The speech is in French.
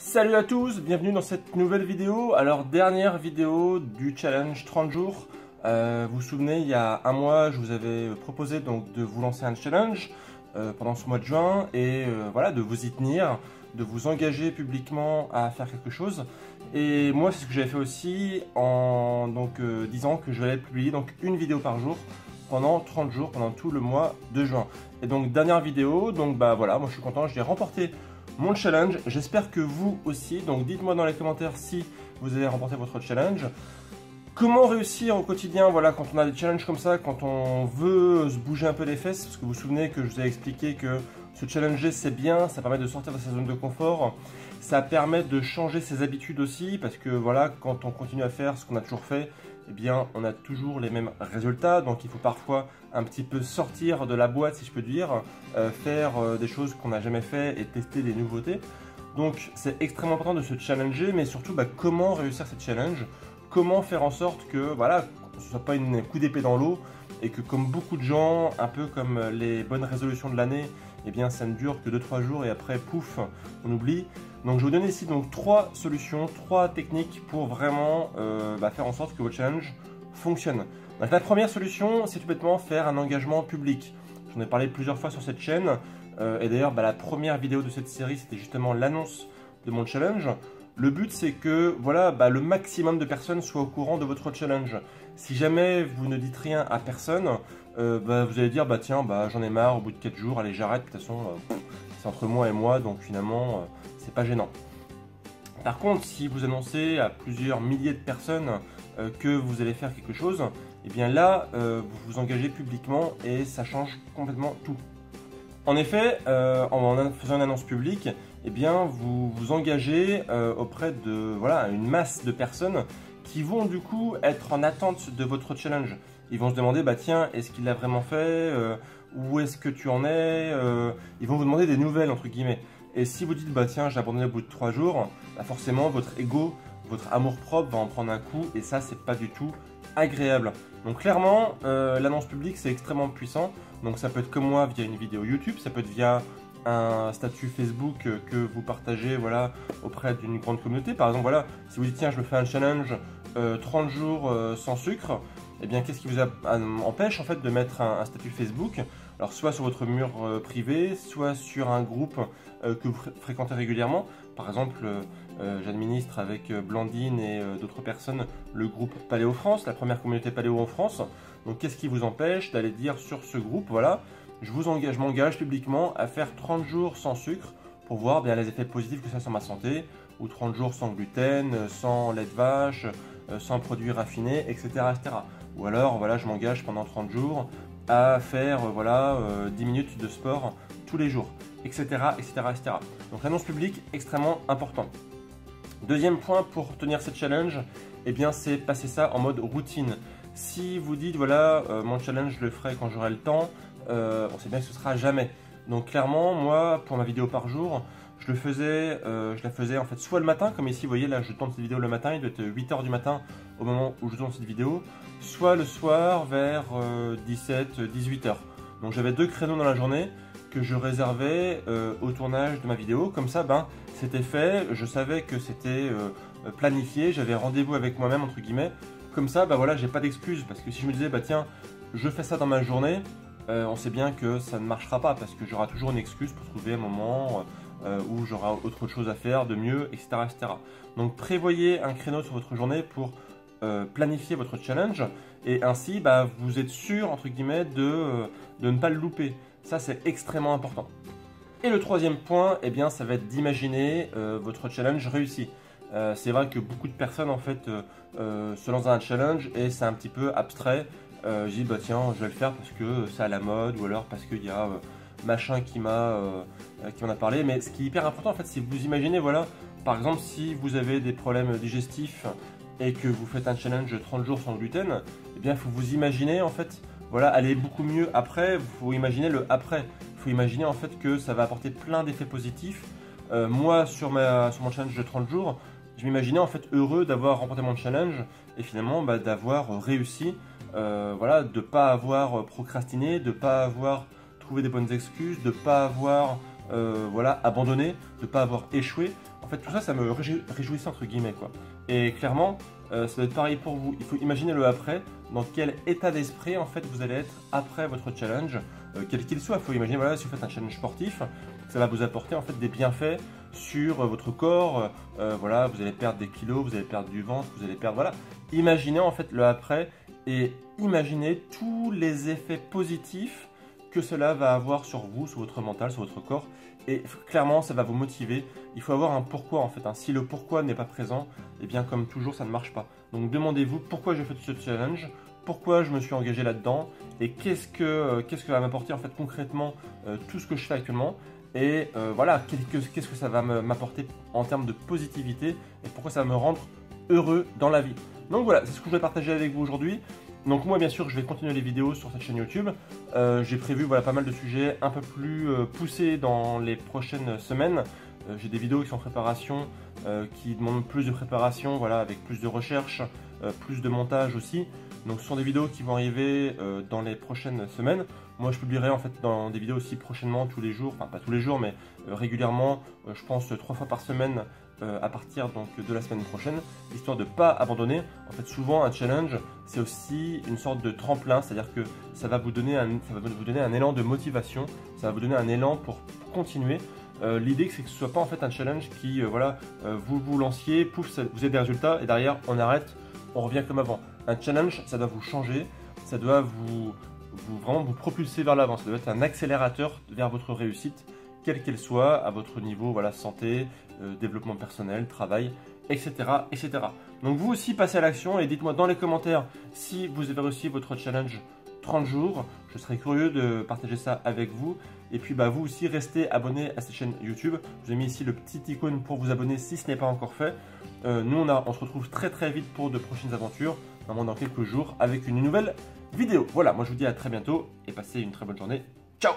Salut à tous, bienvenue dans cette nouvelle vidéo. Alors dernière vidéo du challenge 30 jours. Vous vous souvenez, il y a un mois, je vous avais proposé donc de vous lancer un challenge pendant ce mois de juin et voilà, de vous y tenir, de vous engager publiquement à faire quelque chose. Et moi, c'est ce que j'avais fait aussi en disant que je vais publier donc une vidéo par jour pendant 30 jours, pendant tout le mois de juin. Et donc dernière vidéo, donc bah voilà, moi je suis content, j'ai remporté mon challenge. J'espère que vous aussi, donc dites-moi dans les commentaires si vous avez remporté votre challenge. Comment réussir au quotidien, voilà, quand on a des challenges comme ça, quand on veut se bouger un peu les fesses, parce que vous vous souvenez que je vous ai expliqué que se challenger c'est bien, ça permet de sortir de sa zone de confort, ça permet de changer ses habitudes aussi, parce que voilà, quand on continue à faire ce qu'on a toujours fait, eh bien on a toujours les mêmes résultats, donc il faut parfois un petit peu sortir de la boîte si je peux dire, faire des choses qu'on n'a jamais fait et tester des nouveautés. Donc c'est extrêmement important de se challenger, mais surtout comment réussir cette challenge. Comment faire en sorte que voilà, ce ne soit pas un coup d'épée dans l'eau et que comme beaucoup de gens, un peu comme les bonnes résolutions de l'année, eh bien ça ne dure que 2-3 jours et après pouf, on oublie. Donc je vais vous donner ici donc 3 solutions, 3 techniques pour vraiment faire en sorte que votre challenge fonctionne. Donc la première solution, c'est tout bêtement faire un engagement public. J'en ai parlé plusieurs fois sur cette chaîne et d'ailleurs la première vidéo de cette série, c'était justement l'annonce de mon challenge. Le but, c'est que voilà, le maximum de personnes soient au courant de votre challenge. Si jamais vous ne dites rien à personne, vous allez dire tiens, j'en ai marre au bout de 4 jours, allez j'arrête, de toute façon c'est entre moi et moi, donc finalement c'est pas gênant. Par contre, si vous annoncez à plusieurs milliers de personnes que vous allez faire quelque chose, et bien là vous vous engagez publiquement et ça change complètement tout. En effet, en faisant une annonce publique, eh bien, vous vous engagez auprès de une masse de personnes qui vont du coup être en attente de votre challenge. Ils vont se demander, tiens, est-ce qu'il l'a vraiment fait, où est-ce que tu en es, ils vont vous demander des nouvelles, entre guillemets. Et si vous dites, tiens, j'ai abandonné au bout de 3 jours, forcément, votre ego, votre amour-propre va en prendre un coup, et ça, c'est pas du tout agréable. Donc clairement, l'annonce publique, c'est extrêmement puissant. Donc ça peut être comme moi via une vidéo YouTube, ça peut être via un statut Facebook que vous partagez auprès d'une grande communauté. Par exemple, si vous dites tiens, je me fais un challenge 30 jours sans sucre, eh bien qu'est-ce qui vous empêche en fait de mettre un statut Facebook? Alors soit sur votre mur privé, soit sur un groupe que vous fréquentez régulièrement. Par exemple, j'administre avec Blandine et d'autres personnes le groupe Paléo France, la première communauté Paléo en France. Donc qu'est-ce qui vous empêche d'aller dire sur ce groupe, je m'engage publiquement à faire 30 jours sans sucre pour voir bien les effets positifs que ça a sur ma santé, ou 30 jours sans gluten, sans lait de vache, sans produits raffinés, etc. etc. Ou alors je m'engage pendant 30 jours à faire 10 minutes de sport tous les jours, etc. etc., etc. Donc l'annonce publique, extrêmement important. Deuxième point pour tenir cette challenge, eh bien c'est passer ça en mode routine. Si vous dites mon challenge je le ferai quand j'aurai le temps, on sait bien que ce sera jamais. Donc clairement moi pour ma vidéo par jour, je la faisais en fait soit le matin, comme ici vous voyez là je tourne cette vidéo le matin, il doit être 8 h du matin au moment où je tourne cette vidéo, soit le soir vers 17-18 h. Donc j'avais 2 créneaux dans la journée que je réservais au tournage de ma vidéo, comme ça c'était fait, je savais que c'était planifié, j'avais rendez-vous avec moi-même entre guillemets, comme ça j'ai pas d'excuses, parce que si je me disais tiens je fais ça dans ma journée, on sait bien que ça ne marchera pas, parce que j'aurai toujours une excuse pour trouver un moment où j'aurai autre chose à faire de mieux, etc., etc. Donc prévoyez un créneau sur votre journée pour planifier votre challenge, et ainsi vous êtes sûr entre guillemets de ne pas le louper. Ça c'est extrêmement important. Et le troisième point, eh bien, ça va être d'imaginer votre challenge réussi. C'est vrai que beaucoup de personnes en fait se lancent dans un challenge et c'est un petit peu abstrait. Je dis tiens, je vais le faire parce que c'est à la mode, ou alors parce qu'il y a machin qui m'en a parlé. Mais ce qui est hyper important en fait, c'est vous imaginez par exemple si vous avez des problèmes digestifs et que vous faites un challenge 30 jours sans gluten, eh bien il faut vous imaginer en fait aller beaucoup mieux après. Il faut imaginer le après. Il faut imaginer en fait que ça va apporter plein d'effets positifs. Moi sur mon challenge de 30 jours, je m'imaginais en fait heureux d'avoir remporté mon challenge et finalement d'avoir réussi, de ne pas avoir procrastiné, de ne pas avoir trouvé des bonnes excuses, de ne pas avoir abandonné, de ne pas avoir échoué. En fait, tout ça, ça me réjouissait entre guillemets, quoi. Et clairement, ça doit être pareil pour vous. Il faut imaginer le après, dans quel état d'esprit, en fait, vous allez être après votre challenge, quel qu'il soit. Il faut imaginer, voilà, si vous faites un challenge sportif, ça va vous apporter, en fait, des bienfaits sur votre corps. Voilà, vous allez perdre des kilos, vous allez perdre du ventre, vous allez perdre, voilà. Imaginez, en fait, le après et imaginez tous les effets positifs que cela va avoir sur vous, sur votre mental, sur votre corps. Et clairement, ça va vous motiver. Il faut avoir un pourquoi en fait. Si le pourquoi n'est pas présent, eh bien comme toujours, ça ne marche pas. Donc demandez-vous pourquoi je fais ce challenge, pourquoi je me suis engagé là-dedans et qu'est-ce que va m'apporter en fait concrètement tout ce que je fais actuellement. Et voilà, qu'est-ce que ça va m'apporter en termes de positivité et pourquoi ça va me rendre heureux dans la vie. Donc voilà, c'est ce que je voulais partager avec vous aujourd'hui. Donc moi bien sûr je vais continuer les vidéos sur cette chaîne YouTube. J'ai prévu voilà, pas mal de sujets un peu plus poussés dans les prochaines semaines. J'ai des vidéos qui sont en préparation, qui demandent plus de préparation, voilà, avec plus de recherche, plus de montage aussi. Donc ce sont des vidéos qui vont arriver dans les prochaines semaines. Moi je publierai en fait dans des vidéos aussi prochainement tous les jours, enfin pas tous les jours mais régulièrement, je pense 3 fois par semaine à partir donc de la semaine prochaine, histoire de ne pas abandonner. En fait souvent un challenge c'est aussi une sorte de tremplin, c'est-à-dire que ça va vous donner un élan de motivation, ça va vous donner un élan pour continuer. L'idée c'est que ce ne soit pas en fait un challenge qui voilà, vous lanciez, pouf, vous avez des résultats et derrière on arrête, on revient comme avant. Un challenge ça doit vous changer, ça doit vraiment vous propulser vers l'avant, ça doit être un accélérateur vers votre réussite, quelle qu'elle soit, à votre niveau, voilà, santé, développement personnel, travail, etc., etc. Donc vous aussi passez à l'action et dites-moi dans les commentaires si vous avez réussi votre challenge 30 jours. Je serais curieux de partager ça avec vous. Et puis bah, vous aussi restez abonné à cette chaîne YouTube. Je vous ai mis ici le petit icône pour vous abonner si ce n'est pas encore fait. Nous on se retrouve très très vite pour de prochaines aventures, vraiment dans quelques jours avec une nouvelle vidéo. Voilà, moi je vous dis à très bientôt et passez une très bonne journée. Ciao!